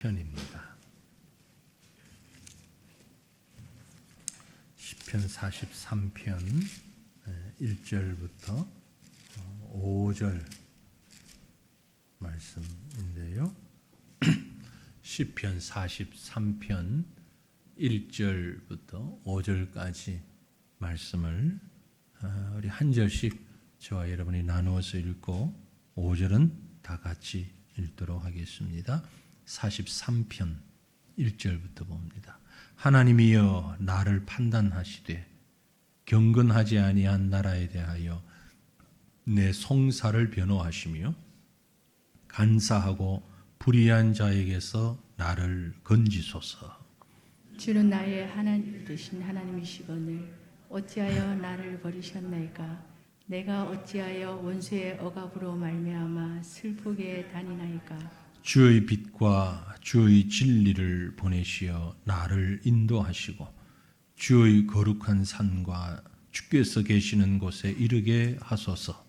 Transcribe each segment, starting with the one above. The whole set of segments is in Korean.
편입니다. 시편 43편 1절부터 5절 말씀인데요. 시편 43편 1절부터 5절까지 말씀을 우리 한 절씩 저와 여러분이 나누어서 읽고 5절은 다 같이 읽도록 하겠습니다. 43편 1절부터 봅니다. 하나님이여 나를 판단하시되 경건하지 아니한 나라에 대하여 내 송사를 변호하시며 간사하고 불의한 자에게서 나를 건지소서. 주는 나의 하나님 되신 하나님이시거늘 어찌하여 나를 버리셨나이까? 내가 어찌하여 원수의 억압으로 말미암아 슬프게 다니나이까? 주의 빛과 주의 진리를 보내시어 나를 인도하시고 주의 거룩한 산과 주께서 계시는 곳에 이르게 하소서.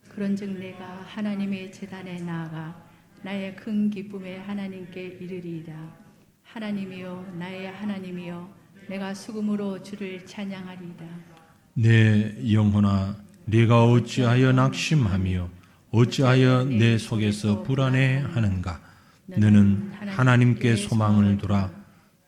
그런즉 내가 하나님의 제단에 나아가 나의 큰 기쁨에 하나님께 이르리이다. 하나님이여 나의 하나님이여 내가 수금으로 주를 찬양하리이다. 내 영혼아 네가 어찌하여 낙심하며 어찌하여 내 속에서 불안해하는가? 너는 하나님께 소망을 두라.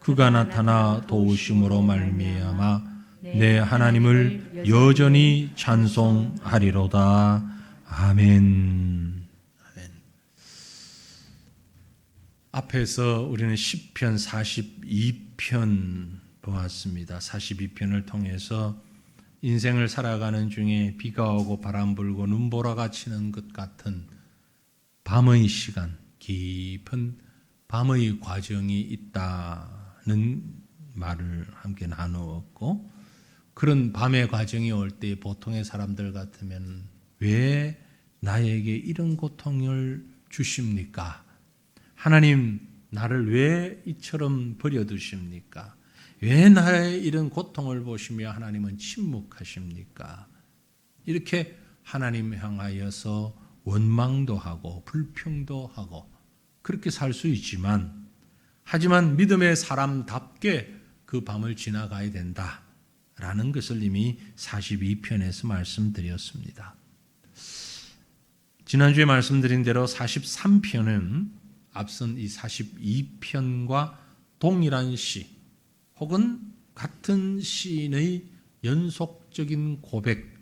그가 나타나 도우심으로 말미암아 내 하나님을 여전히 찬송하리로다. 아멘. 아멘. 앞에서 우리는 시편 42편 보았습니다. 42편을 통해서 인생을 살아가는 중에 비가 오고 바람 불고 눈보라가 치는 것 같은 밤의 시간, 깊은 밤의 과정이 있다는 말을 함께 나누었고, 그런 밤의 과정이 올 때 보통의 사람들 같으면 왜 나에게 이런 고통을 주십니까? 하나님 나를 왜 이처럼 버려두십니까? 왜 나의 이런 고통을 보시며 하나님은 침묵하십니까? 이렇게 하나님 향하여서 원망도 하고 불평도 하고 그렇게 살 수 있지만, 하지만 믿음의 사람답게 그 밤을 지나가야 된다라는 것을 이미 42편에서 말씀드렸습니다. 지난주에 말씀드린 대로 43편은 앞선 이 42편과 동일한 시 혹은 같은 시인의 연속적인 고백,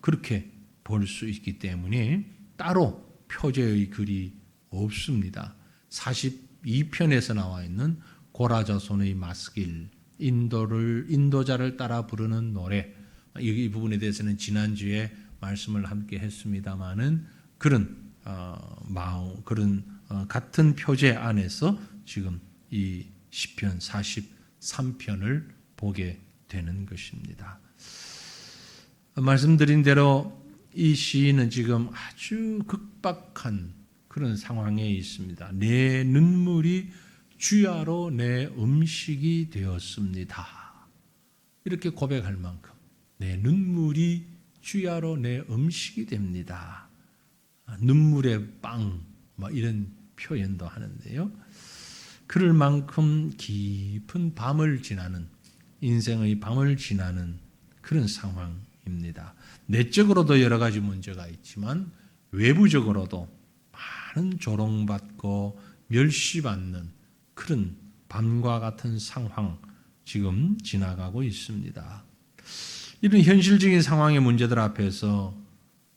그렇게 볼 수 있기 때문에 따로 표제의 글이 없습니다. 42편에서 나와 있는 고라자손의 마스길, 인도자를 따라 부르는 노래, 이 부분에 대해서는 지난주에 말씀을 함께 했습니다마는 그런 같은 표제 안에서 지금 이 시편 43편을 보게 되는 것입니다. 말씀드린 대로 이 시인은 지금 아주 극박한 그런 상황에 있습니다. 내 눈물이 주야로 내 음식이 되었습니다. 이렇게 고백할 만큼 내 눈물이 주야로 내 음식이 됩니다. 눈물의 빵, 이런 표현도 하는데요. 그럴 만큼 깊은 밤을 지나는, 인생의 밤을 지나는 그런 상황입니다. 내적으로도 여러 가지 문제가 있지만 외부적으로도 많은 조롱받고 멸시받는 그런 밤과 같은 상황 지금 지나가고 있습니다. 이런 현실적인 상황의 문제들 앞에서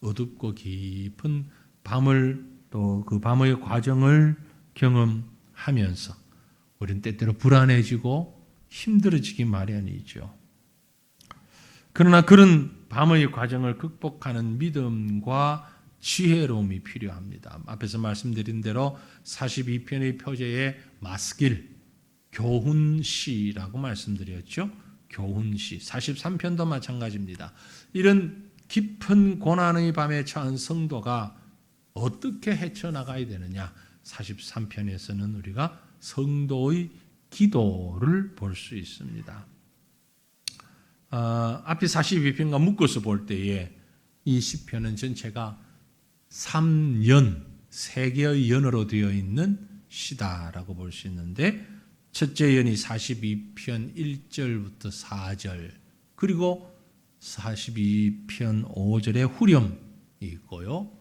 어둡고 깊은 밤을, 또 그 밤의 과정을 경험하면서 우리는 때때로 불안해지고 힘들어지기 마련이죠. 그러나 그런 밤의 과정을 극복하는 믿음과 지혜로움이 필요합니다. 앞에서 말씀드린 대로 42편의 표제에 마스길, 교훈시라고 말씀드렸죠. 교훈시. 43편도 마찬가지입니다. 이런 깊은 고난의 밤에 처한 성도가 어떻게 헤쳐나가야 되느냐? 43편에서는 우리가 성도의 기도를 볼 수 있습니다. 앞에 42편과 묶어서 볼 때에 이 시편은 전체가 3년, 세 개의 연으로 되어 있는 시다라고 볼 수 있는데 첫째 예언이 42편 1절부터 4절 그리고 42편 5절에 후렴이 있고요.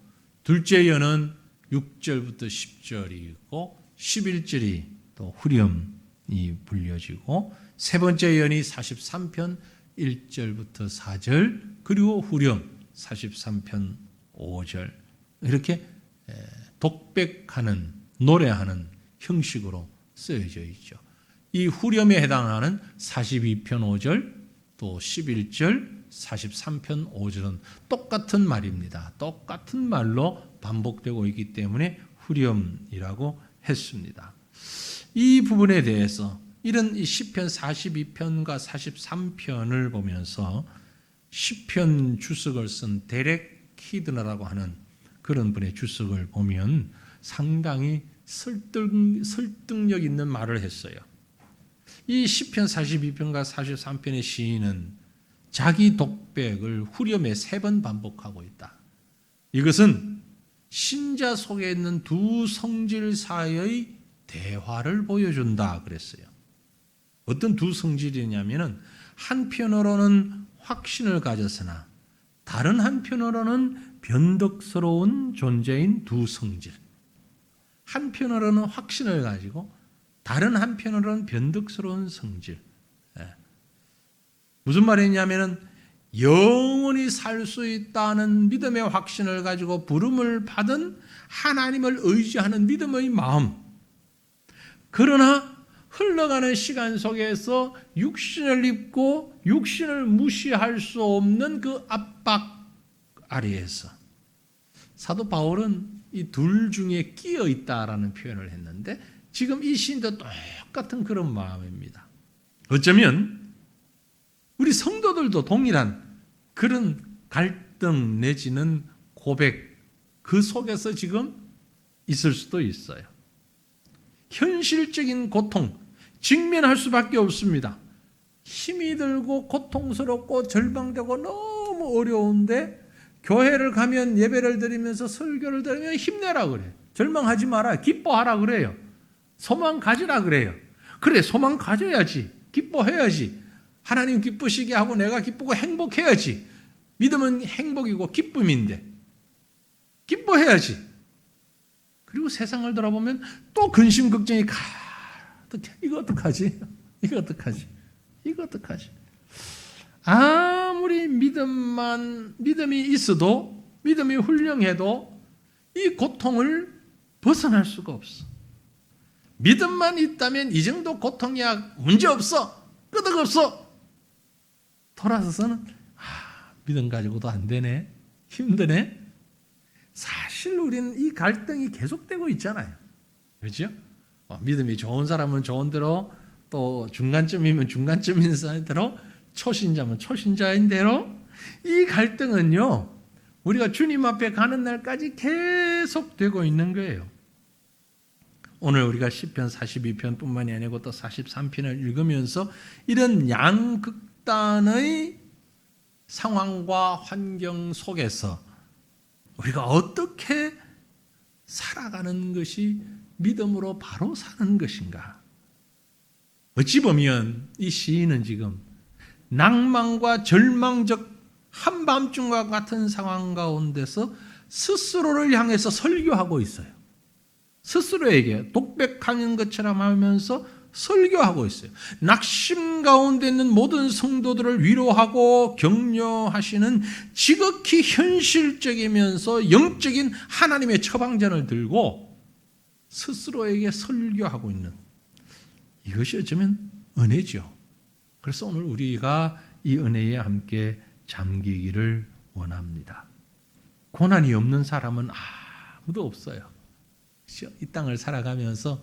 둘째 예언은 6절부터 10절이 있고 11절이 또 후렴이 불려지고 세 번째 예언이 43편 1절부터 4절 그리고 후렴 43편 5절 이렇게 독백하는 노래하는 형식으로 쓰여져 있죠. 이 후렴에 해당하는 42편 5절 또 11절 43편 5절은 똑같은 말입니다. 똑같은 말로 반복되고 있기 때문에 후렴이라고 했습니다. 이 부분에 대해서 이런 이 시편 42편과 43편을 보면서 시편 주석을 쓴 데렉 키드너라고 하는 그런 분의 주석을 보면 상당히 설득력 있는 말을 했어요. 이 시편 42편과 43편의 시인은 자기 독백을 후렴에 3번 반복하고 있다. 이것은 신자 속에 있는 두 성질 사이의 대화를 보여준다 그랬어요. 어떤 두 성질이냐면은 한편으로는 확신을 가졌으나 다른 한편으로는 변덕스러운 존재인 두 성질. 한편으로는 확신을 가지고 다른 한편으로는 변덕스러운 성질. 무슨 말이냐면은 영원히 살 수 있다는 믿음의 확신을 가지고 부름을 받은 하나님을 의지하는 믿음의 마음. 그러나 흘러가는 시간 속에서 육신을 입고 육신을 무시할 수 없는 그 압박 아래에서 사도 바울은 이 둘 중에 끼어 있다라는 표현을 했는데 지금 이 시인도 똑같은 그런 마음입니다. 어쩌면 우리 성도들도 동일한 그런 갈등 내지는 고백 그 속에서 지금 있을 수도 있어요. 현실적인 고통 직면할 수밖에 없습니다. 힘이 들고 고통스럽고 절망되고 너무 어려운데 교회를 가면 예배를 드리면서 설교를 들으면 힘내라 그래. 절망하지 마라. 기뻐하라 그래요. 소망 가지라 그래요. 그래 소망 가져야지. 기뻐해야지. 하나님 기쁘시게 하고 내가 기쁘고 행복해야지. 믿음은 행복이고 기쁨인데 기뻐해야지. 그리고 세상을 돌아보면 또 근심 걱정이 가득해. 이거 어떡하지? 이거 어떡하지? 이거 어떡하지? 아무리 믿음이 있어도 믿음이 훌륭해도 이 고통을 벗어날 수가 없어. 믿음만 있다면 이 정도 고통이야 문제없어. 끄덕없어. 돌아서서는 믿음 가지고도 안 되네. 힘드네. 사실 우리는 이 갈등이 계속되고 있잖아요. 그렇죠? 믿음이 좋은 사람은 좋은 대로 또 중간쯤이면 중간쯤인 대로 초신자면 초신자인 대로 이 갈등은요. 우리가 주님 앞에 가는 날까지 계속되고 있는 거예요. 오늘 우리가 시편 42편 뿐만이 아니고 또 43편을 읽으면서 이런 양극단의 상황과 환경 속에서 우리가 어떻게 살아가는 것이 믿음으로 바로 사는 것인가? 어찌 보면 이 시인은 지금 낭만과 절망적 한밤중과 같은 상황 가운데서 스스로를 향해서 설교하고 있어요. 스스로에게 독백하는 것처럼 하면서 설교하고 있어요. 낙심 가운데 있는 모든 성도들을 위로하고 격려하시는 지극히 현실적이면서 영적인 하나님의 처방전을 들고 스스로에게 설교하고 있는 이것이 어쩌면 은혜죠. 그래서 오늘 우리가 이 은혜에 함께 잠기기를 원합니다. 고난이 없는 사람은 아무도 없어요. 이 땅을 살아가면서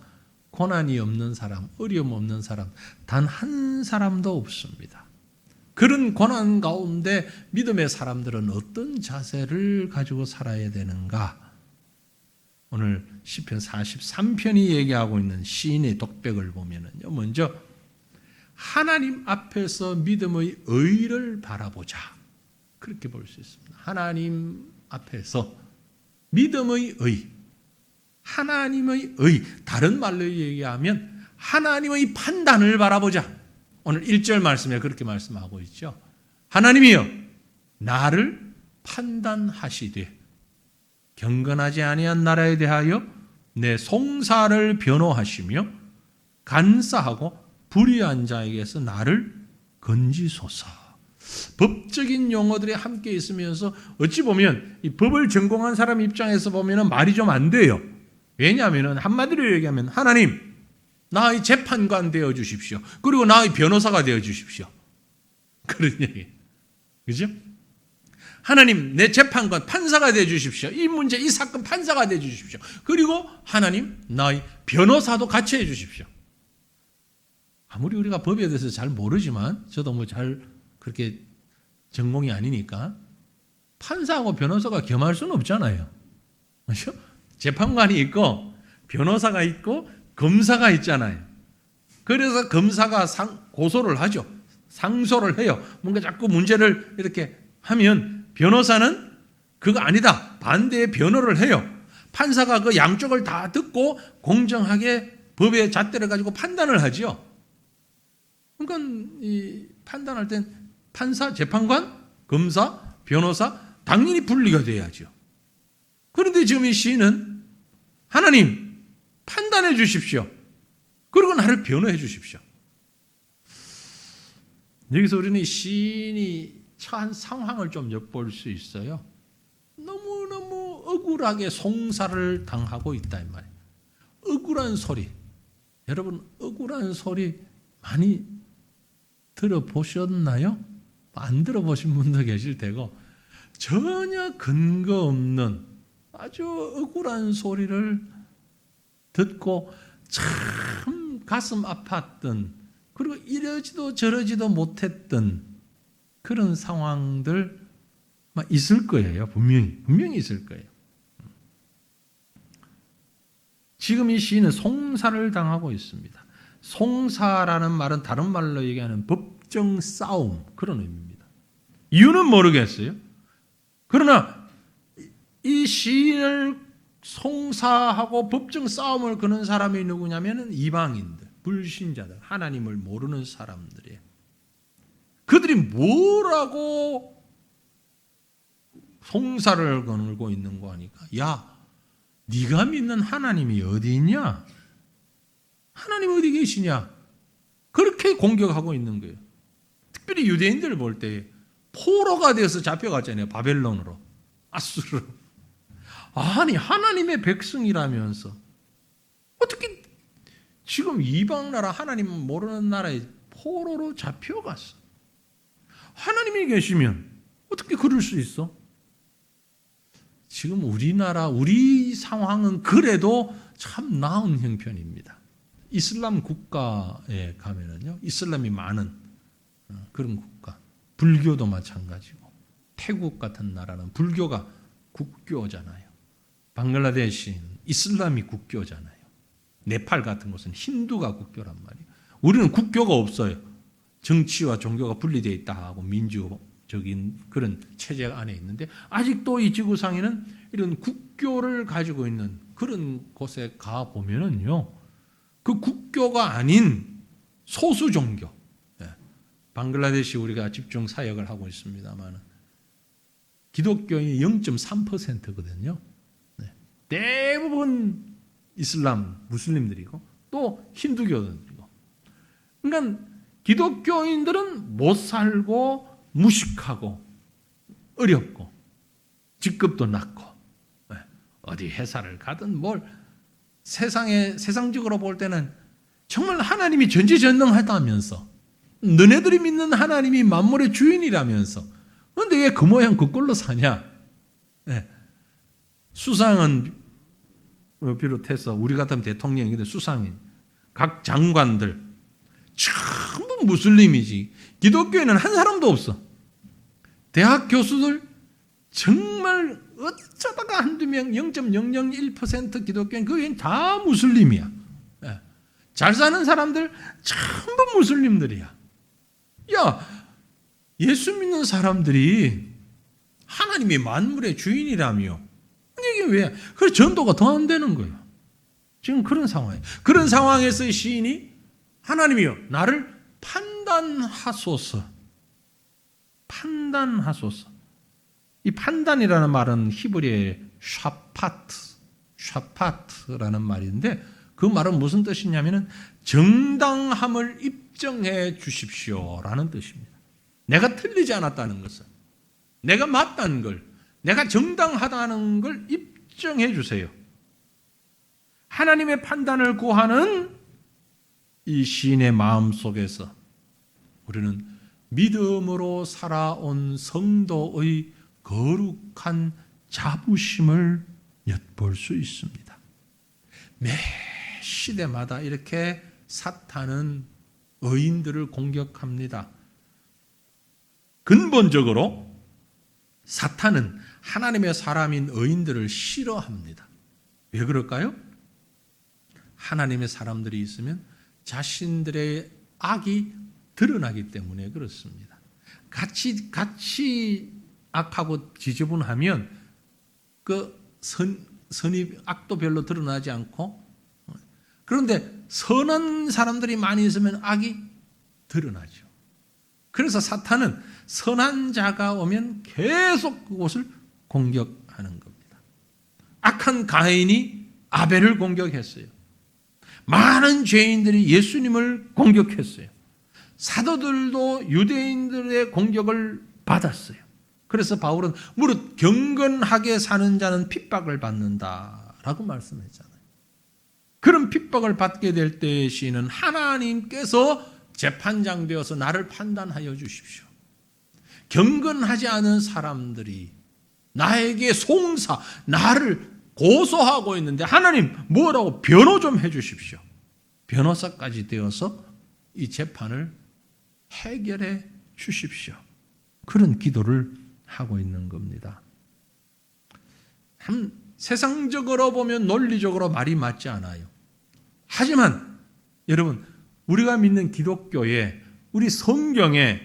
고난이 없는 사람, 어려움 없는 사람 단 한 사람도 없습니다. 그런 고난 가운데 믿음의 사람들은 어떤 자세를 가지고 살아야 되는가? 오늘 시편 43편이 얘기하고 있는 시인의 독백을 보면은요. 먼저 하나님 앞에서 믿음의 의를 바라보자. 그렇게 볼 수 있습니다. 하나님 앞에서 믿음의 의. 하나님의 의, 다른 말로 얘기하면 하나님의 판단을 바라보자. 오늘 1절 말씀에 그렇게 말씀하고 있죠. 하나님이여 나를 판단하시되 경건하지 아니한 나라에 대하여 내 송사를 변호하시며 간사하고 불의한 자에게서 나를 건지소서. 법적인 용어들이 함께 있으면서 어찌 보면 이 법을 전공한 사람 입장에서 보면 말이 좀 안 돼요. 왜냐하면 한마디로 얘기하면 하나님 나의 재판관 되어 주십시오. 그리고 나의 변호사가 되어 주십시오. 그런 얘기. 그죠? 하나님 내 재판관 판사가 되어 주십시오. 이 문제 이 사건 판사가 되어 주십시오. 그리고 하나님 나의 변호사도 같이 해 주십시오. 아무리 우리가 법에 대해서 잘 모르지만 저도 뭐 잘 그렇게 전공이 아니니까 판사하고 변호사가 겸할 수는 없잖아요. 그렇죠? 재판관이 있고 변호사가 있고 검사가 있잖아요. 그래서 검사가 고소를 하죠. 상소를 해요. 뭔가 자꾸 문제를 이렇게 하면 변호사는 그거 아니다. 반대의 변호를 해요. 판사가 그 양쪽을 다 듣고 공정하게 법의 잣대를 가지고 판단을 하죠. 그러니까 이 판단할 땐 판사, 재판관, 검사, 변호사 당연히 분리가 돼야죠. 그런데 지금 이 시인은 하나님 판단해 주십시오. 그리고 나를 변호해 주십시오. 여기서 우리는 이 시인이 처한 상황을 좀 엿볼 수 있어요. 너무너무 억울하게 송사를 당하고 있다 이 말이에요. 억울한 소리. 여러분 억울한 소리 많이 들어보셨나요? 안 들어보신 분도 계실 테고 전혀 근거 없는 아주 억울한 소리를 듣고 참 가슴 아팠던 그리고 이러지도 저러지도 못했던 그런 상황들 있을 거예요. 분명히 있을 거예요. 지금 이 시인은 송사를 당하고 있습니다. 송사라는 말은 다른 말로 얘기하는 법정 싸움 그런 의미입니다. 이유는 모르겠어요. 그러나 이 시인을 송사하고 법정 싸움을 거는 사람이 누구냐면 이방인들, 불신자들, 하나님을 모르는 사람들이에요. 그들이 뭐라고 송사를 거느고 있는 거 하니까 야, 네가 믿는 하나님이 어디 있냐? 하나님 어디 계시냐? 그렇게 공격하고 있는 거예요. 특별히 유대인들을 볼 때 포로가 되어서 잡혀갔잖아요. 바벨론으로, 아수르로. 아니 하나님의 백성이라면서 어떻게 지금 이방 나라 하나님 모르는 나라에 포로로 잡혀갔어? 하나님이 계시면 어떻게 그럴 수 있어? 지금 우리나라 우리 상황은 그래도 참 나은 형편입니다. 이슬람 국가에 가면은요, 이슬람이 많은 그런 국가, 불교도 마찬가지고, 태국 같은 나라는 불교가 국교잖아요. 방글라데시는 이슬람이 국교잖아요. 네팔 같은 곳은 힌두가 국교란 말이에요. 우리는 국교가 없어요. 정치와 종교가 분리되어 있다 하고 민주적인 그런 체제 안에 있는데 아직도 이 지구상에는 이런 국교를 가지고 있는 그런 곳에 가 보면은요, 그 국교가 아닌 소수 종교, 방글라데시 우리가 집중 사역을 하고 있습니다만 기독교인이 0.3%거든요. 대부분 이슬람 무슬림들이고 또 힌두교들이고. 그러니까 기독교인들은 못 살고 무식하고 어렵고 직급도 낮고 어디 회사를 가든 뭘 세상적으로 볼 때는 정말 하나님이 전지전능하다면서 너네들이 믿는 하나님이 만물의 주인이라면서 그런데 왜 그 모양 그 꼴로 사냐? 수상은 비롯해서 우리 같은 대통령인데 수상인 각 장관들 전부 무슬림이지 기독교에는 한 사람도 없어. 대학 교수들 정말 어쩌다가 한두 명 0.001% 기독교인 그 외엔 다 무슬림이야. 잘 사는 사람들 전부 무슬림들이야. 야, 예수 믿는 사람들이 하나님이 만물의 주인이라며 이게 왜? 그래서 전도가 더 안 되는 거예요. 지금 그런 상황이에요. 그런 상황에서 시인이 하나님이여 나를 판단하소서. 판단하소서. 이 판단이라는 말은 히브리의 샤파트라는 말인데 그 말은 무슨 뜻이냐면은 정당함을 입증해 주십시오라는 뜻입니다. 내가 틀리지 않았다는 것을, 내가 맞다는 걸, 내가 정당하다는 걸 입증해 주세요. 하나님의 판단을 구하는 이 시인의 마음 속에서 우리는 믿음으로 살아온 성도의 거룩한 자부심을 엿볼 수 있습니다. 매 시대마다 이렇게 사탄은 의인들을 공격합니다. 근본적으로 사탄은 하나님의 사람인 의인들을 싫어합니다. 왜 그럴까요? 하나님의 사람들이 있으면 자신들의 악이 드러나기 때문에 그렇습니다. 같이 악하고 지저분하면 선이 악도 별로 드러나지 않고, 그런데 선한 사람들이 많이 있으면 악이 드러나죠. 그래서 사탄은 선한 자가 오면 계속 그곳을 공격하는 겁니다. 악한 가인이 아벨을 공격했어요. 많은 죄인들이 예수님을 공격했어요. 사도들도 유대인들의 공격을 받았어요. 그래서 바울은 무릇 경건하게 사는 자는 핍박을 받는다라고 말씀했잖아요. 그런 핍박을 받게 될 때의 시인은 하나님께서 재판장 되어서 나를 판단하여 주십시오. 경건하지 않은 사람들이 나에게 송사, 나를 고소하고 있는데 하나님 뭐라고 변호 좀 해 주십시오. 변호사까지 되어서 이 재판을 해결해 주십시오. 그런 기도를 하고 있는 겁니다. 세상적으로 보면 논리적으로 말이 맞지 않아요. 하지만 여러분, 우리가 믿는 기독교에, 우리 성경에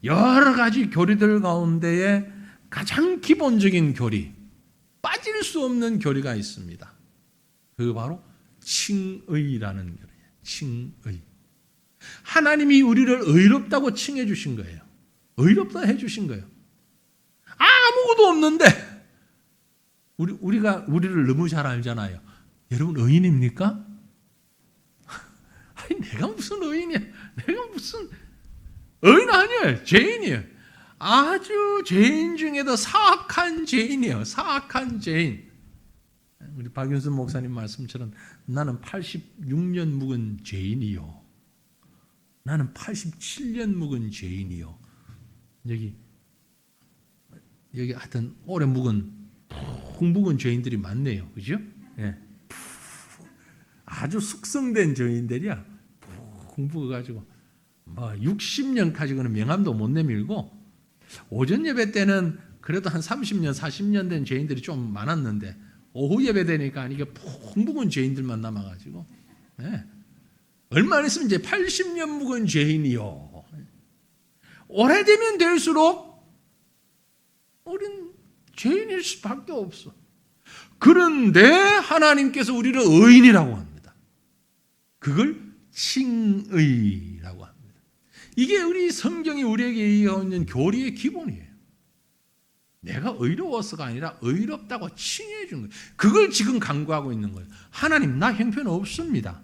여러 가지 교리들 가운데에 가장 기본적인 교리, 빠질 수 없는 교리가 있습니다. 그게 바로 칭의라는 교리예요. 칭의. 하나님이 우리를 의롭다고 칭해 주신 거예요. 의롭다 해 주신 거예요. 아무것도 없는데 우리가 우리를 너무 잘 알잖아요. 여러분 의인입니까? 아니 내가 무슨 의인이야? 내가 무슨 의인 아니에요. 죄인이에요. 아주 죄인 중에도 사악한 죄인이에요. 사악한 죄인. 우리 박윤순 목사님 말씀처럼 나는 86년 묵은 죄인이요. 나는 87년 묵은 죄인이요. 여기 하여튼 오래 묵은 푹 묵은 죄인들이 많네요. 그죠? 예. 아주 숙성된 죄인들이야. 푹 묵어가지고 뭐 60년 가지고는 명함도 못 내밀고 오전 예배 때는 그래도 한 30년, 40년 된 죄인들이 좀 많았는데 오후 예배 되니까 이게 푹 묵은 죄인들만 남아가지고 예. 얼마 안 있으면 이제 80년 묵은 죄인이요. 오래되면 될수록 우린 죄인일 수밖에 없어. 그런데 하나님께서 우리를 의인이라고 합니다. 그걸 칭의라고 합니다. 이게 우리 성경이 우리에게 얘기하고 있는 교리의 기본이에요. 내가 의로워서가 아니라 의롭다고 칭해 준 거예요. 그걸 지금 강구하고 있는 거예요. 하나님, 나 형편 없습니다.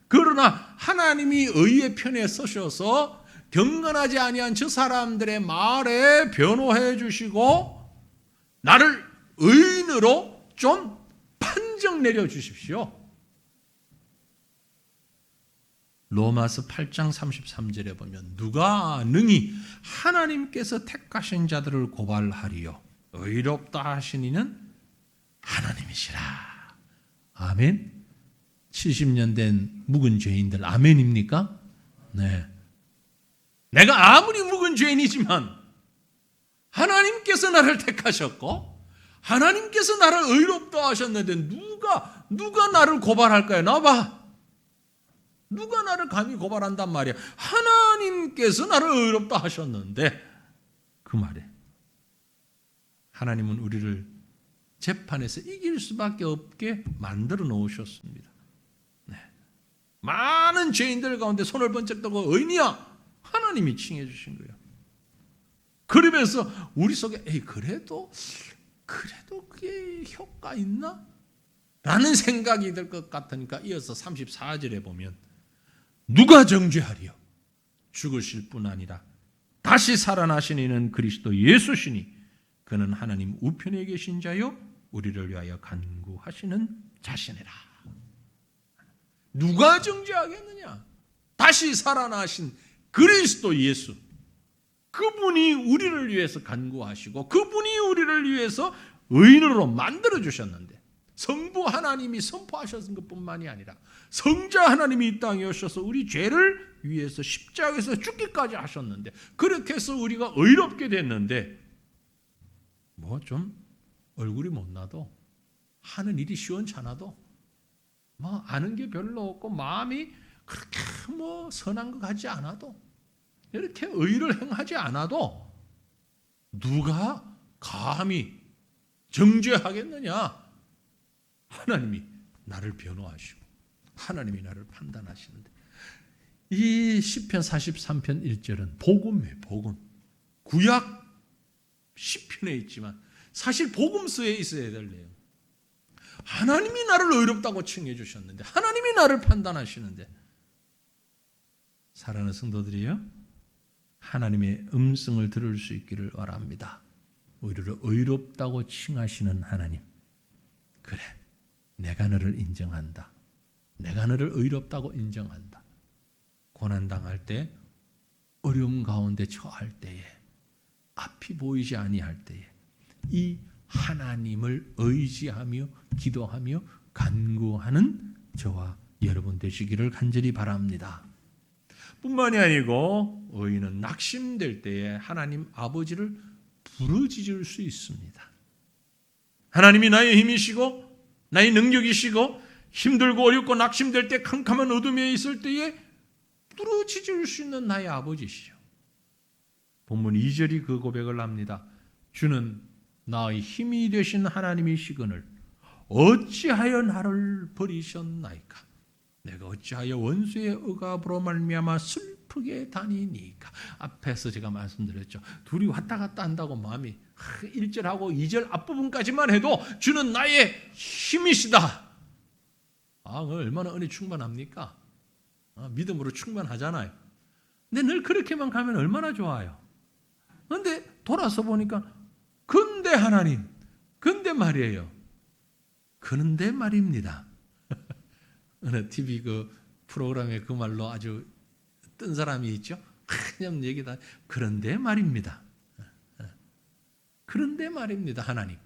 그러나 하나님이 의의 편에 서셔서 경건하지 아니한 저 사람들의 말에 변호해 주시고 나를 의인으로 좀 판정 내려 주십시오. 로마서 8장 33절에 보면 누가 능히 하나님께서 택하신 자들을 고발하리요 의롭다 하시니는 하나님이시라. 아멘. 70년 된 묵은 죄인들 아멘입니까? 네. 내가 아무리 묵은 죄인이지만 하나님께서 나를 택하셨고 하나님께서 나를 의롭다 하셨는데 누가 나를 고발할까요? 나봐. 누가 나를 감히 고발한단 말이야. 하나님께서 나를 의롭다 하셨는데 그 말에 하나님은 우리를 재판에서 이길 수밖에 없게 만들어 놓으셨습니다. 네. 많은 죄인들 가운데 손을 번쩍 들고 의인이야 하나님이 칭해 주신 거예요. 그러면서 우리 속에 그래도 그게 효과 있나? 라는 생각이 들 것 같으니까 이어서 34절에 보면 누가 정죄하리요? 죽으실 뿐 아니라 다시 살아나신 이는 그리스도 예수시니 그는 하나님 우편에 계신 자요 우리를 위하여 간구하시는 자시니라. 누가 정죄하겠느냐? 다시 살아나신 그리스도 예수, 그분이 우리를 위해서 간구하시고 그분이 우리를 위해서 의인으로 만들어주셨는데, 성부 하나님이 선포하셨던 것뿐만이 아니라 성자 하나님이 이 땅에 오셔서 우리 죄를 위해서 십자가에서 죽기까지 하셨는데, 그렇게 해서 우리가 의롭게 됐는데 뭐 좀 얼굴이 못나도 하는 일이 시원찮아도 뭐 아는 게 별로 없고 마음이 그렇게 뭐 선한 것 같지 않아도 이렇게 의를 행하지 않아도 누가 감히 정죄하겠느냐? 하나님이 나를 변호하시고 하나님이 나를 판단하시는데, 이 시편 43편 1절은 복음이에요. 복음. 구약 시편에 있지만 사실 복음서에 있어야 될 내용. 하나님이 나를 의롭다고 칭해 주셨는데, 하나님이 나를 판단하시는데, 사랑하는 성도들이요, 하나님의 음성을 들을 수 있기를 바랍니다. 우리를 의롭다고 칭하시는 하나님, 그래, 내가 너를 인정한다. 내가 너를 의롭다고 인정한다. 고난당할 때, 어려움 가운데 처할 때에, 앞이 보이지 아니할 때에 이 하나님을 의지하며 기도하며 간구하는 저와 여러분 되시기를 간절히 바랍니다. 뿐만이 아니고 의인은 낙심될 때에 하나님 아버지를 부르짖을 수 있습니다. 하나님이 나의 힘이시고 나의 능력이시고 힘들고 어렵고 낙심될 때, 캄캄한 어둠에 있을 때에 부르짖을 수 있는 나의 아버지시죠. 본문 2절이 그 고백을 합니다. 주는 나의 힘이 되신 하나님이시거늘 어찌하여 나를 버리셨나이까? 내가 어찌하여 원수의 억압으로 말미암아 슬프게 다니니까? 앞에서 제가 말씀드렸죠. 둘이 왔다 갔다 한다고 마음이 1절하고 2절 앞부분까지만 해도 주는 나의 힘이시다. 얼마나 은혜 충만합니까? 믿음으로 충만하잖아요. 근데 늘 그렇게만 가면 얼마나 좋아요. 그런데 돌아서 보니까 근데 하나님, 근데 말이에요. 그런데 말입니다. 어느 TV 그 프로그램에 그 말로 아주 뜬 사람이 있죠. 그냥 얘기다. 그런데 말입니다. 그런데 말입니다. 하나님,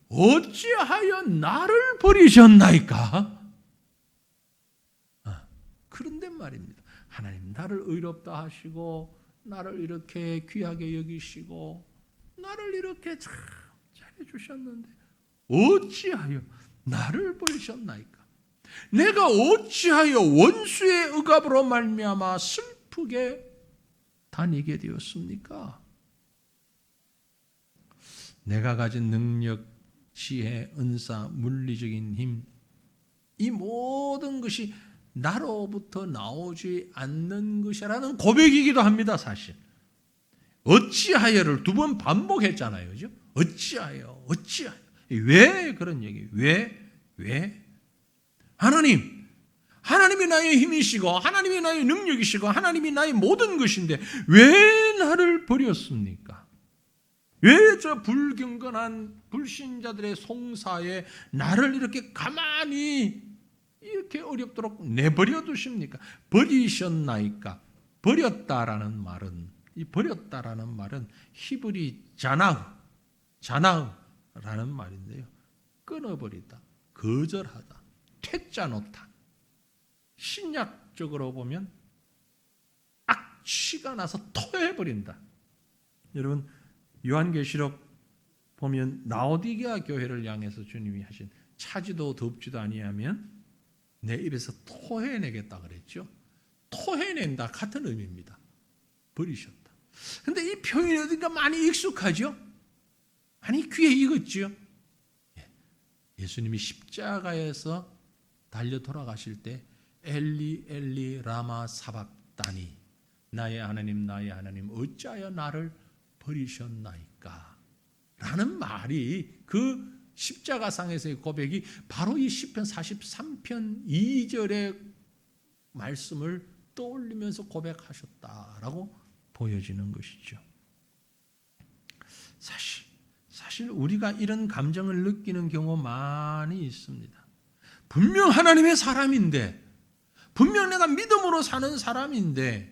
어찌하여 나를 버리셨나이까? 그런데 말입니다. 하나님, 나를 의롭다 하시고 나를 이렇게 귀하게 여기시고 나를 이렇게 참 잘해주셨는데 어찌하여 나를 버리셨나이까? 내가 어찌하여 원수의 억압으로 말미암아 슬프게 다니게 되었습니까? 내가 가진 능력, 지혜, 은사, 물리적인 힘, 이 모든 것이 나로부터 나오지 않는 것이라는 고백이기도 합니다. 사실 어찌하여를 2번 반복했잖아요. 그죠? 어찌하여, 어찌하여. 왜 그런 얘기? 왜? 하나님이 나의 힘이시고 하나님이 나의 능력이시고 하나님이 나의 모든 것인데 왜 나를 버렸습니까? 왜 저 불경건한 불신자들의 송사에 나를 이렇게 가만히 이렇게 어렵도록 내버려 두십니까? 버리셨나이까? 버렸다라는 말은, 이 버렸다라는 말은 히브리 자나흐라는 말인데요. 끊어버리다, 거절하다, 퇴짜 놓다. 신약적으로 보면 악취가 나서 토해버린다. 여러분, 요한계시록 보면 라오디게아 교회를 향해서 주님이 하신 차지도 덥지도 아니하면 내 입에서 토해내겠다 그랬죠. 토해낸다 같은 의미입니다. 버리셨다. 그런데 이 표현이 어딘가 많이 익숙하죠? 많이 귀에 익었죠? 예수님이 십자가에서 달려 돌아가실 때 엘리 엘리 라마 사박다니, 나의 하나님 나의 하나님 어찌하여 나를 버리셨나이까 라는 말이, 그 십자가상에서의 고백이 바로 이 시편 43편 2절의 말씀을 떠올리면서 고백하셨다라고 보여지는 것이죠. 사실 우리가 이런 감정을 느끼는 경우 많이 있습니다. 분명 하나님의 사람인데, 분명 내가 믿음으로 사는 사람인데,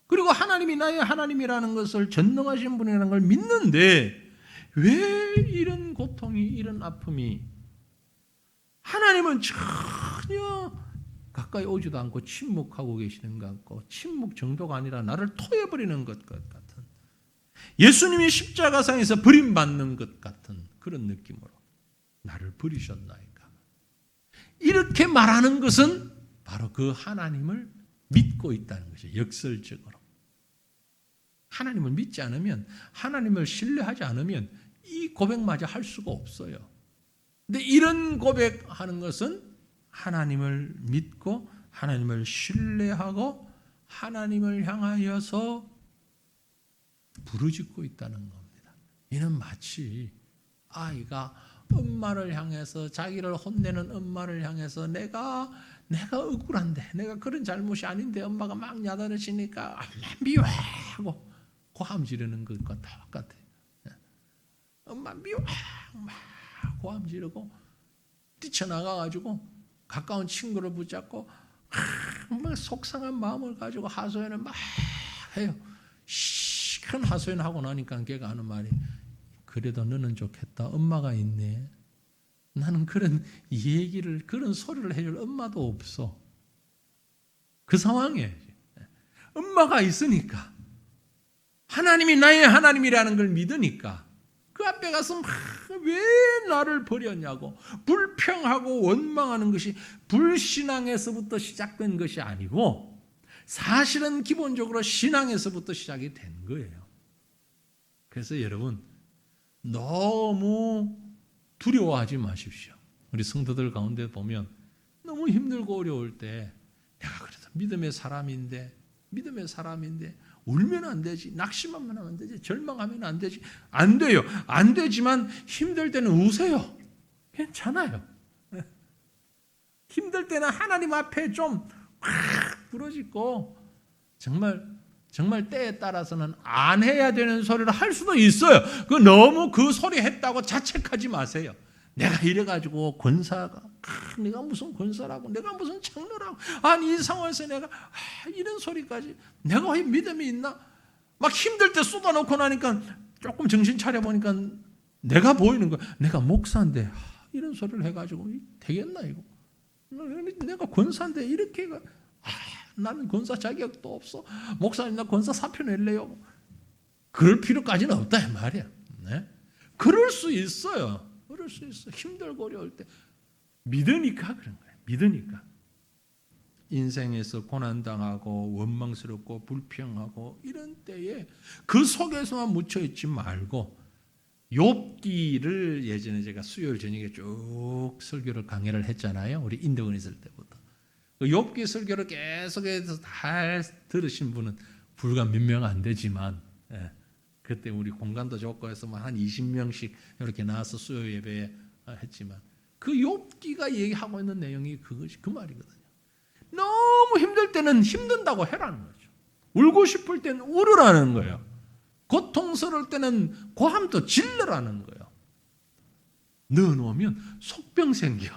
그리고 하나님이 나의 하나님이라는 것을, 전능하신 분이라는 걸 믿는데 왜 이런 고통이, 이런 아픔이, 하나님은 전혀 가까이 오지도 않고 침묵하고 계시는 것 같고, 침묵 정도가 아니라 나를 토해버리는 것 같은, 예수님이 십자가상에서 버림받는 것 같은 그런 느낌으로 나를 버리셨나이까, 이렇게 말하는 것은 바로 그 하나님을 믿고 있다는 것이죠. 역설적으로 하나님을 믿지 않으면, 하나님을 신뢰하지 않으면 이 고백마저 할 수가 없어요. 근데 이런 고백하는 것은 하나님을 믿고 하나님을 신뢰하고 하나님을 향하여서 부르짖고 있다는 겁니다. 이는 마치 아이가 엄마를 향해서, 자기를 혼내는 엄마를 향해서 내가 억울한데, 내가 그런 잘못이 아닌데 엄마가 막 야단을 치니까 엄마 미워 하고 고함 지르는 것과 똑같아요. 엄마 미워 막 고함 지르고 뛰쳐나가가지고 가까운 친구를 붙잡고 막 속상한 마음을 가지고 하소연을 막 해요. 큰 하소연 하고 나니까 걔가 하는 말이, 그래도 너는 좋겠다, 엄마가 있네. 나는 그런 얘기를, 그런 소리를 해줄 엄마도 없어. 그 상황에 엄마가 있으니까, 하나님이 나의 하나님이라는 걸 믿으니까 그 앞에 가서 왜 나를 버렸냐고 불평하고 원망하는 것이 불신앙에서부터 시작된 것이 아니고, 사실은 기본적으로 신앙에서부터 시작이 된 거예요. 그래서 여러분, 너무 두려워하지 마십시오. 우리 성도들 가운데 보면 너무 힘들고 어려울 때, 내가 그래도 믿음의 사람인데 울면 안 되지, 낙심하면 안 되지, 절망하면 안 되지. 안 돼요. 안 되지만 힘들 때는 우세요. 괜찮아요. 힘들 때는 하나님 앞에 좀 확 부러지고, 정말 때에 따라서는 안 해야 되는 소리를 할 수도 있어요. 너무 그 소리 했다고 자책하지 마세요. 내가 이래가지고 권사가, 내가 무슨 권사라고, 내가 무슨 장로라고, 아니 이 상황에서 내가 이런 소리까지, 내가 왜 믿음이 있나? 막 힘들 때 쏟아놓고 나니까 조금 정신 차려보니까 내가 보이는 거야. 내가 목사인데 이런 소리를 해가지고 되겠나 이거? 내가 권사인데 이렇게 나는 권사 자격도 없어. 목사님 나 권사 사표 낼래요. 그럴 필요까지는 없다 이 말이야. 네? 그럴 수 있어요. 그럴 수 있어. 힘들고 어려울 때 믿으니까 그런 거예요. 믿으니까. 인생에서 고난당하고 원망스럽고 불평하고 이런 때에 그 속에서만 묻혀있지 말고, 욥기를 예전에 제가 수요일 저녁에 쭉 설교를 강의를 했잖아요. 우리 인도에 있을 때부터. 그 욥기 설교를 계속해서 다 들으신 분은 불과 몇 명 안 되지만, 그때 우리 공간도 좋고 해서 한 20명씩 이렇게 나와서 수요 예배 했지만, 그 욥기가 얘기하고 있는 내용이 그것이 그 말이거든요. 너무 힘들 때는 힘든다고 해라는 거죠. 울고 싶을 때는 울으라는 거예요. 고통스러울 때는 고함도 질러라는 거예요. 넣어놓으면 속병 생겨.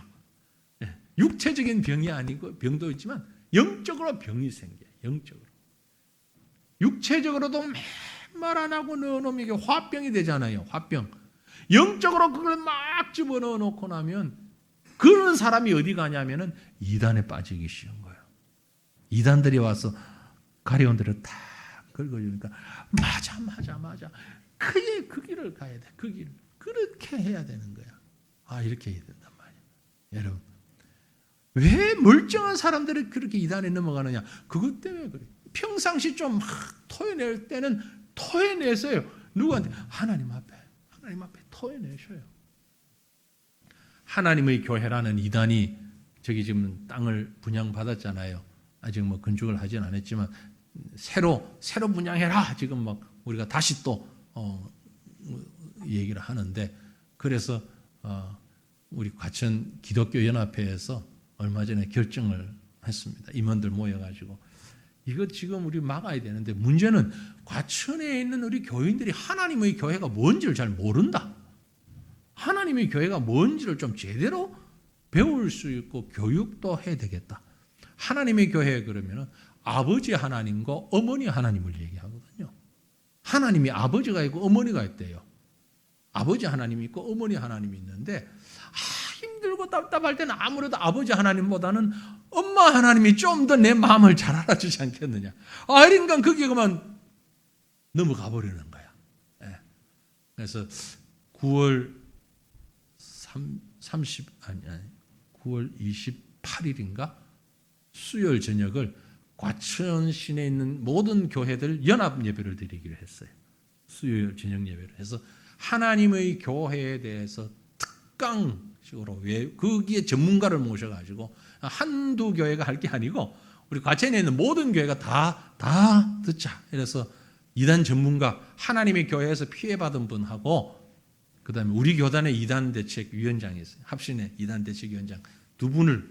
육체적인 병이 아니고, 병도 있지만 영적으로 병이 생겨요. 영적으로. 육체적으로도 말 안 하고 넣어놓으면 이게 화병이 되잖아요. 화병. 영적으로 그걸 막 집어넣어 놓고 나면 그런 사람이 어디 가냐면은 이단에 빠지기 쉬운 거예요. 이단들이 와서 가려운들을 다 긁어주니까 맞아. 그 길을 가야 돼. 그 길. 그렇게 해야 되는 거야. 이렇게 해야 된단 말이야. 여러분, 왜 멀쩡한 사람들이 그렇게 이단에 넘어가느냐? 그것 때문에 그래. 평상시 좀 막 토해낼 때는 토해내세요. 누구한테? 하나님 앞에 토해내셔요. 하나님의 교회라는 이단이 저기 지금 땅을 분양받았잖아요. 아직 뭐 건축을 하진 않았지만 새로 분양해라 지금 막 우리가 다시 또 얘기를 하는데, 그래서 우리 과천 기독교 연합회에서 얼마 전에 결정을 했습니다. 임원들 모여가지고 이거 지금 우리 막아야 되는데, 문제는 과천에 있는 우리 교인들이 하나님의 교회가 뭔지를 잘 모른다. 하나님의 교회가 뭔지를 좀 제대로 배울 수 있고 교육도 해야 되겠다. 하나님의 교회 그러면은 아버지 하나님과 어머니 하나님을 얘기하거든요. 하나님이 아버지가 있고 어머니가 있대요. 아버지 하나님이 있고 어머니 하나님이 있는데, 힘들고 답답할 때는 아무래도 아버지 하나님보다는 엄마 하나님이 좀 더 내 마음을 잘 알아주지 않겠느냐. 그러니까 그게 그만 넘어가 버리는 거야. 예. 그래서 9월 9월 28일인가 수요일 저녁을 과천 시내에 있는 모든 교회들 연합 예배를 드리기로 했어요. 수요일 저녁 예배를 해서 하나님의 교회에 대해서 특강식으로, 거기에 전문가를 모셔가지고 한두 교회가 할 게 아니고 우리 과천에 있는 모든 교회가 다 듣자. 이래서 이단 전문가, 하나님의 교회에서 피해받은 분하고 그 다음에 우리 교단의 이단대책위원장이 있어요. 합신의 이단대책위원장 두 분을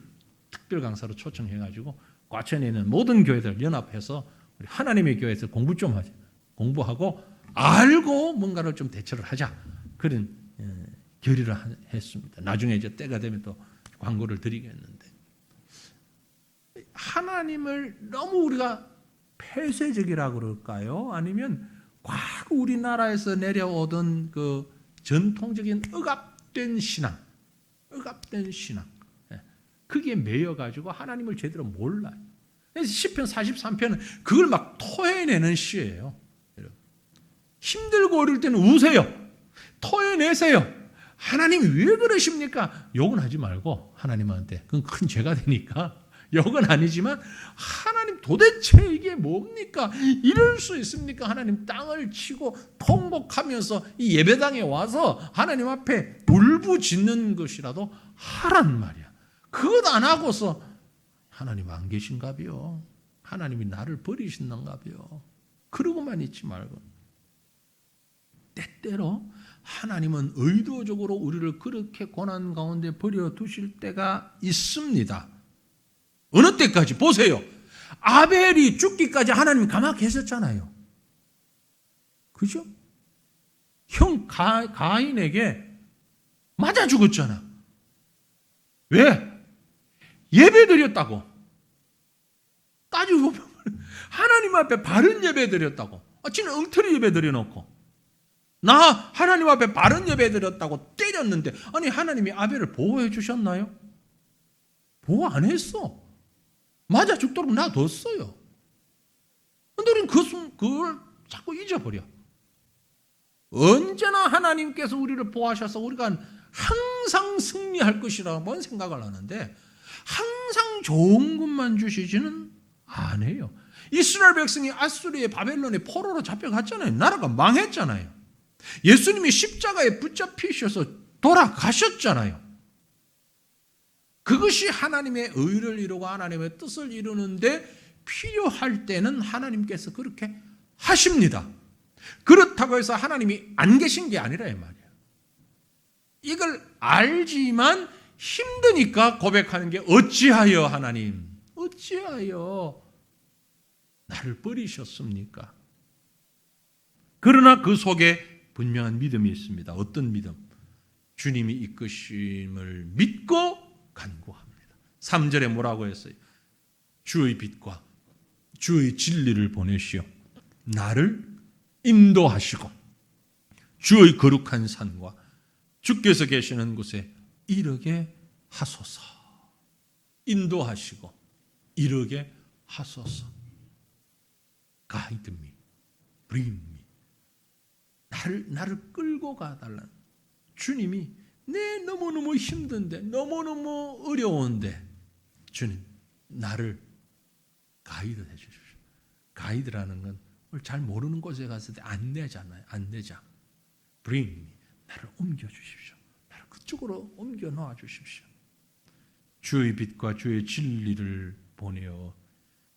특별 강사로 초청해가지고 과천에 있는 모든 교회들 연합해서 우리 하나님의 교회에서 공부 좀 하자. 공부하고 알고 뭔가를 좀 대처를 하자. 그런 결의를 했습니다. 나중에 이제 때가 되면 또 광고를 드리겠는데, 하나님을 너무 우리가 폐쇄적이라고 그럴까요? 아니면 과거 우리나라에서 내려오던 그 전통적인 억압된 신앙, 그게 매여가지고 하나님을 제대로 몰라요. 그래서 시편 43편은 그걸 막 토해내는 시예요. 힘들고 어릴 때는 우세요. 토해내세요. 하나님이 왜 그러십니까? 욕은 하지 말고 하나님한테. 그건 큰 죄가 되니까. 욕은 아니지만 하나님 도대체 이게 뭡니까? 이럴 수 있습니까? 하나님 땅을 치고 통곡하면서 이 예배당에 와서 하나님 앞에 울부짖는 것이라도 하란 말이야. 그것 안 하고서 하나님 안 계신가비요? 하나님이 나를 버리신단가비요? 그러고만 있지 말고, 때때로 하나님은 의도적으로 우리를 그렇게 고난 가운데 버려두실 때가 있습니다. 어느 때까지? 보세요. 아벨이 죽기까지 하나님 가만히 계셨잖아요. 그죠? 형 가인에게 맞아 죽었잖아. 왜? 예배 드렸다고. 따지고 보면 하나님 앞에 바른 예배 드렸다고. 지는 엉터리 예배 드려놓고. 나 하나님 앞에 바른 예배 드렸다고 때렸는데, 아니 하나님이 아벨을 보호해 주셨나요? 보호 안 했어. 맞아 죽도록 놔뒀어요. 근데 우리는 그걸 자꾸 잊어버려. 언제나 하나님께서 우리를 보호하셔서 우리가 항상 승리할 것이라고만 생각을 하는데, 항상 좋은 것만 주시지는 않아요. 이스라엘 백성이 아수르의 바벨론의 포로로 잡혀갔잖아요. 나라가 망했잖아요. 예수님이 십자가에 붙잡히셔서 돌아가셨잖아요. 그것이 하나님의 의를 이루고 하나님의 뜻을 이루는데 필요할 때는 하나님께서 그렇게 하십니다. 그렇다고 해서 하나님이 안 계신 게 아니라 이 말이에요. 이걸 알지만 힘드니까 고백하는 게, 어찌하여 하나님, 어찌하여 나를 버리셨습니까? 그러나 그 속에 분명한 믿음이 있습니다. 어떤 믿음? 주님이 이끄심을 믿고 간구합니다. 3절에 뭐라고 했어요? 주의 빛과 주의 진리를 보내시어 나를 인도하시고 주의 거룩한 산과 주께서 계시는 곳에 이르게 하소서. 인도하시고 이르게 하소서. Guide me, bring me. 나를 끌고 가달라는, 주님이 내 너무너무 힘든데, 너무너무 어려운데, 주님 나를 가이드 해주십시오. 가이드라는 건 잘 모르는 곳에 갔을 때 안내잖아요. 안내자. Bring me. 나를 옮겨주십시오. 나를 그쪽으로 옮겨 놓아 주십시오. 주의 빛과 주의 진리를 보내어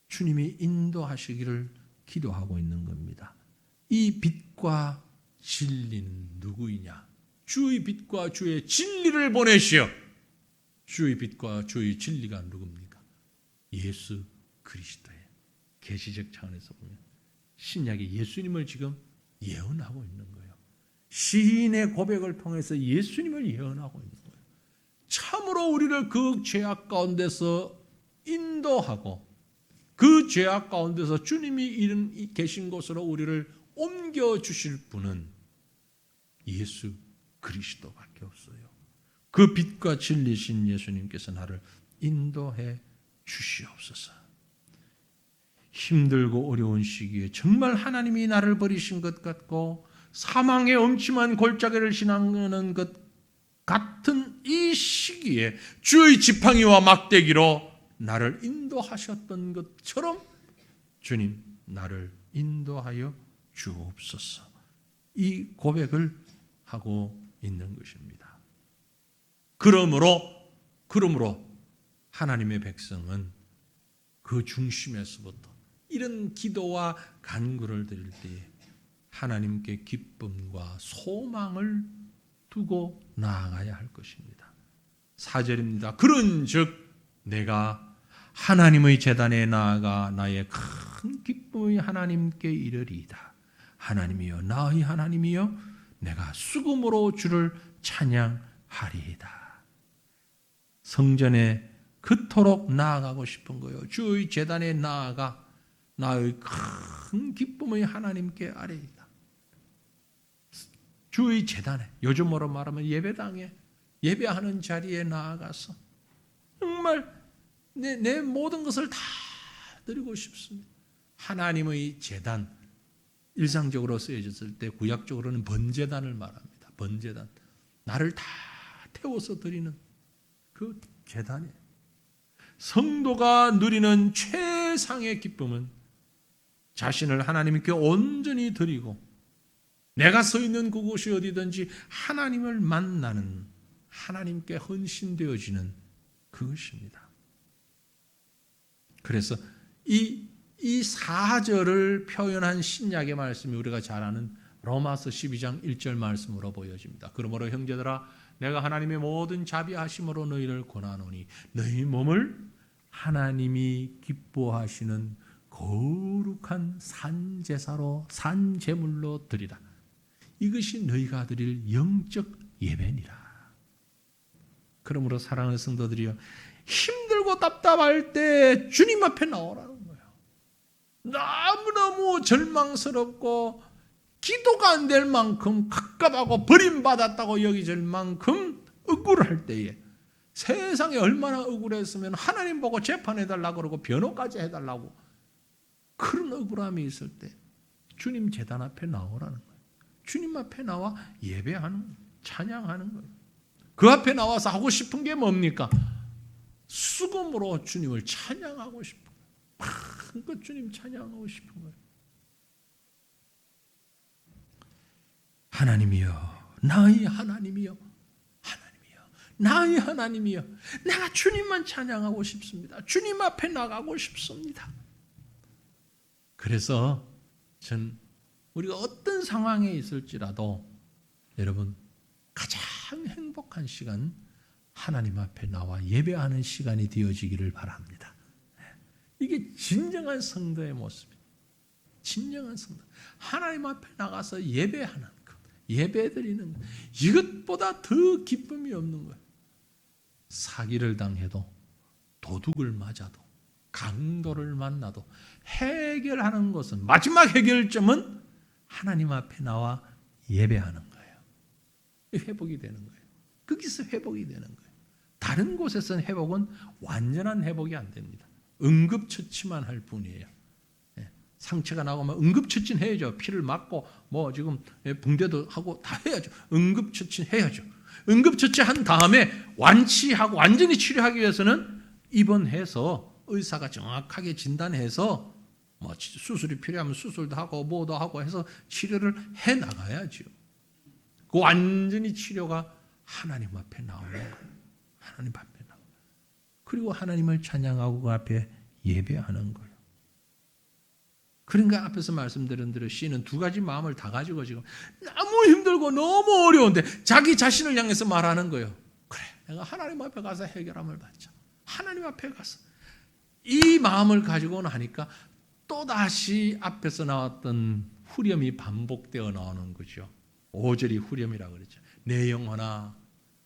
주님이 인도하시기를 기도하고 있는 겁니다. 이 빛과 진리는 누구이냐? 주의 빛과 주의 진리를 보내시오. 주의 빛과 주의 진리가 누굽니까? 예수 그리스도예요. 계시적 차원에서 보면 신약이 예수님을 지금 예언하고 있는 거예요. 시인의 고백을 통해서 예수님을 예언하고 있는 거예요. 참으로 우리를 그 죄악 가운데서 인도하고 그 죄악 가운데서 주님이 계신 곳으로 우리를 옮겨주실 분은 예수 그리스도밖에 없어요. 그 빛과 진리신 예수님께서 나를 인도해 주시옵소서. 힘들고 어려운 시기에 정말 하나님이 나를 버리신 것 같고 사망의 엄침한 골짜기를 지나가는 것 같은 이 시기에 주의 지팡이와 막대기로 나를 인도하셨던 것처럼 주님 나를 인도하여 주옵소서. 이 고백을 하고 있는 것입니다. 그러므로 하나님의 백성은 그 중심에서부터 이런 기도와 간구를 드릴 때에 하나님께 기쁨과 소망을 두고 나아가야 할 것입니다. 4절입니다. 그런즉 내가 하나님의 제단에 나아가 나의 큰 기쁨의 하나님께 이르리이다. 하나님이여 나의 하나님이여 내가 수금으로 주를 찬양하리이다. 성전에 그토록 나아가고 싶은 거예요. 주의 제단에 나아가 나의 큰 기쁨의 하나님께 아뢰이다. 주의 제단에, 요즘으로 말하면 예배당에, 예배하는 자리에 나아가서 정말 내 모든 것을 다 드리고 싶습니다. 하나님의 제단, 일상적으로 쓰여졌을 때 구약적으로는 번제단을 말합니다. 번제단, 나를 다 태워서 드리는 그 제단에 성도가 누리는 최상의 기쁨은 자신을 하나님께 온전히 드리고 내가 서 있는 그곳이 어디든지 하나님을 만나는, 하나님께 헌신되어지는 그것입니다. 그래서 이 4절을 표현한 신약의 말씀이 우리가 잘 아는 로마서 12장 1절 말씀으로 보여집니다. 그러므로 형제들아 내가 하나님의 모든 자비하심으로 너희를 권하노니 너희 몸을 하나님이 기뻐하시는 거룩한 산제사로 산제물로 드리라. 이것이 너희가 드릴 영적 예배니라. 그러므로 사랑하는 성도들이여 힘들고 답답할 때 주님 앞에 나오라는 거예요. 너무너무 절망스럽고 기도가 안 될 만큼 갑갑하고 버림받았다고 여겨질 만큼 억울할 때에 세상에 얼마나 억울했으면 하나님 보고 재판해달라고 그러고 변호까지 해달라고 그런 억울함이 있을 때 주님 제단 앞에 나오라는 거예요. 주님 앞에 나와 예배하는 거예요. 찬양하는 거예요. 그 앞에 나와서 하고 싶은 게 뭡니까? 수금으로 주님을 찬양하고 싶은 거예요. 마음껏 주님 찬양하고 싶은 거예요. 하나님이여 나의 하나님이여 하나님이여 나의 하나님이여 내가 주님만 찬양하고 싶습니다. 주님 앞에 나가고 싶습니다. 그래서 전 우리가 어떤 상황에 있을지라도 여러분 가장 행복한 시간 하나님 앞에 나와 예배하는 시간이 되어지기를 바랍니다. 이게 진정한 성도의 모습입니다. 진정한 성도. 하나님 앞에 나가서 예배하는 것, 예배드리는 것, 이것보다 더 기쁨이 없는 거예요. 사기를 당해도 도둑을 맞아도 강도를 만나도 해결하는 것은 마지막 해결점은 하나님 앞에 나와 예배하는 거예요. 회복이 되는 거예요. 거기서 회복이 되는 거예요. 다른 곳에서는 회복은 완전한 회복이 안 됩니다. 응급처치만 할 뿐이에요. 상처가 나오면 응급처치는 해야죠. 피를 막고 뭐 지금 붕대도 하고 다 해야죠. 응급처치는 해야죠. 응급처치한 다음에 완치하고 완전히 치료하기 위해서는 입원해서 의사가 정확하게 진단해서 뭐 수술이 필요하면 수술도 하고 뭐도 하고 해서 치료를 해 나가야죠. 그 완전히 치료가 하나님 앞에 나오는 거예요. 하나님 앞에 나오는 거예요. 그리고 하나님을 찬양하고 그 앞에 예배하는 거예요. 그러니까 앞에서 말씀드린 대로 씨는 두 가지 마음을 다 가지고 지금 너무 힘들고 너무 어려운데 자기 자신을 향해서 말하는 거예요. 그래, 내가 하나님 앞에 가서 해결함을 받자. 하나님 앞에 가서 이 마음을 가지고 나니까 또다시 앞에서 나왔던 후렴이 반복되어 나오는 거죠. 5절이 후렴이라고 그러죠. 내 영혼아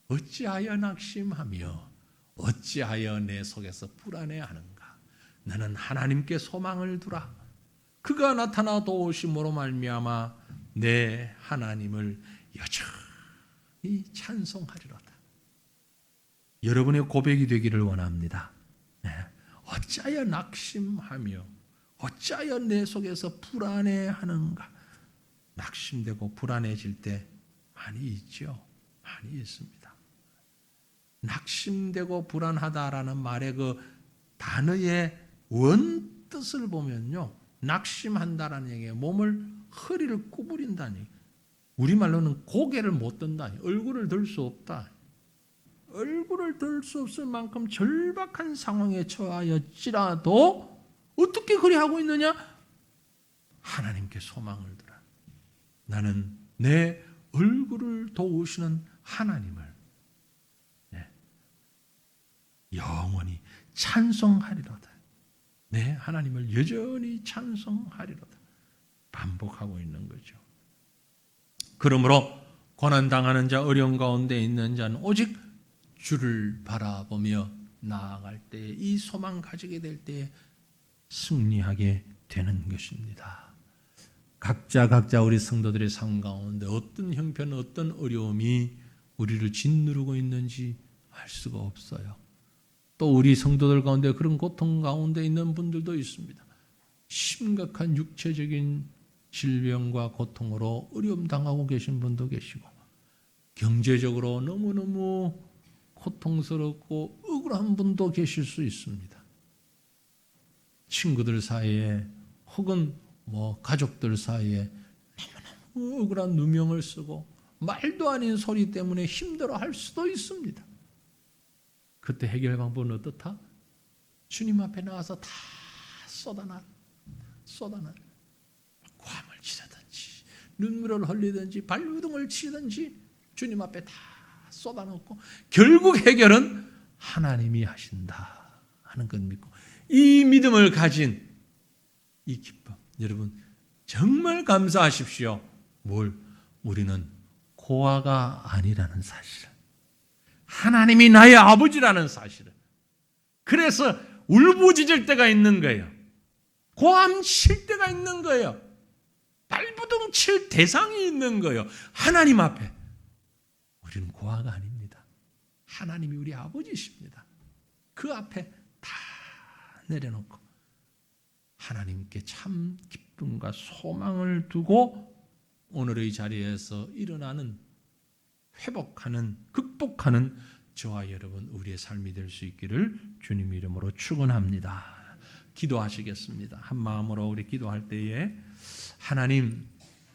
어찌하여 낙심하며 어찌하여 내 속에서 불안해하는가. 나는 하나님께 소망을 두라. 그가 나타나 도우심으로 말미암아 내 하나님을 여전히 찬송하리로다. 여러분의 고백이 되기를 원합니다. 네. 어찌하여 낙심하며 어찌하여 내 속에서 불안해하는가. 낙심되고 불안해질 때 많이 있죠. 많이 있습니다. 낙심되고 불안하다라는 말의 그 단어의 원뜻을 보면요, 낙심한다라는 얘기예요. 몸을 허리를 구부린다니, 우리말로는 고개를 못 든다니, 얼굴을 들 수 없다. 얼굴을 들 수 없을 만큼 절박한 상황에 처하였지라도 어떻게 그리 하고 있느냐? 하나님께 소망을 두라. 나는 내 얼굴을 도우시는 하나님을 영원히 찬송하리로다. 네, 하나님을 여전히 찬송하리로다. 반복하고 있는 거죠. 그러므로 고난당하는 자, 어려운 가운데 있는 자는 오직 주를 바라보며 나아갈 때에, 이 소망 가지게 될 때에 승리하게 되는 것입니다. 각자 우리 성도들의 삶 가운데 어떤 형편, 어떤 어려움이 우리를 짓누르고 있는지 알 수가 없어요. 또 우리 성도들 가운데 그런 고통 가운데 있는 분들도 있습니다. 심각한 육체적인 질병과 고통으로 어려움 당하고 계신 분도 계시고, 경제적으로 너무너무 고통스럽고 억울한 분도 계실 수 있습니다. 친구들 사이에 혹은 가족들 사이에 너무너무 억울한 누명을 쓰고 말도 아닌 소리 때문에 힘들어할 수도 있습니다. 그때 해결 방법은 어떻다? 주님 앞에 나와서 다 쏟아놔. 곶을 치르든지 눈물을 흘리든지 발버둥을 치든지 주님 앞에 다 쏟아놓고 결국 해결은 하나님이 하신다 하는 것 믿고, 이 믿음을 가진 이 기쁨, 여러분 정말 감사하십시오. 우리는 고아가 아니라는 사실을, 하나님이 나의 아버지라는 사실을. 그래서 울부짖을 때가 있는 거예요. 고함 칠 때가 있는 거예요. 발부둥 칠 대상이 있는 거예요. 하나님 앞에. 우리는 고아가 아닙니다. 하나님이 우리 아버지십니다. 그 앞에 다 내려놓고 하나님께 참 기쁨과 소망을 두고 오늘의 자리에서 일어나는, 회복하는, 극복하는 저와 여러분 우리의 삶이 될 수 있기를 주님 이름으로 축원합니다. 기도하시겠습니다. 한 마음으로 우리 기도할 때에 하나님,